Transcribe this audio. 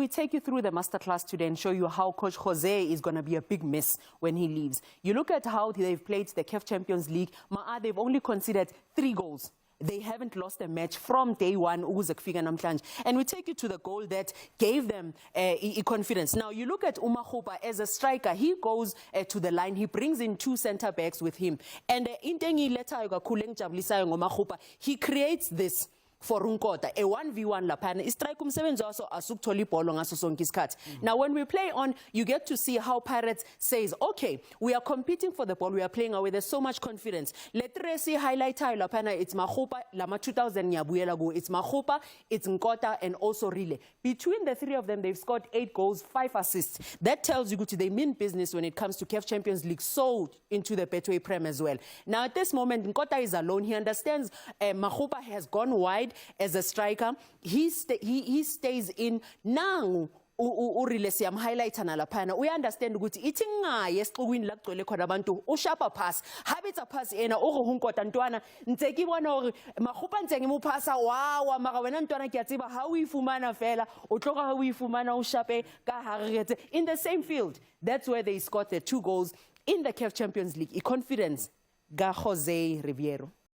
we take you through the masterclass today and show you how Coach Jose is going to be a big miss when he leaves. You look at how they've played the CAF Champions League. They've only conceded 3 goals. They haven't lost a match from day one. And we take you to the goal that gave them confidence. Now, you look at Umakgopa as a striker. He goes to the line. He brings in 2 center backs with him. And he creates this for Nkota, a 1v1 lapana. Strike umsebenzi waso asukuthola ibhola ngaso sonke isikhathi. Now when we play on, you get to see how Pirates says, okay, we are competing for the ball, we are playing away, there's so much confidence. Let's see highlight lapana, it's Makgopa, lama 2000 nyabuyela go. It's Makgopa, it's Nkota, and also Rile. Between the 3 of them, they've scored 8 goals, 5 assists. That tells you they mean business when it comes to CAF Champions League, sold into the Betway Prem as well. Now at this moment, Nkota is alone. He understands Makgopa has gone wide as a striker. He stays in now. Urile siyam highlight na lapana. We understand ukuthi ithi ngaye esiqhukwini la kugcwele khona abantu ushapa pass habitsa pass ena o go Nkota ntwana ntse ke bona hore Makgopa ntse ngi mo passa wa mara wena ntwana ke a tseba ha o ifumana fela o tloga ha o ifumana o shape ka haretse in the same field. That's where they scored the 2 goals in the CAF Champions League. Confidence ga Jose Riviero.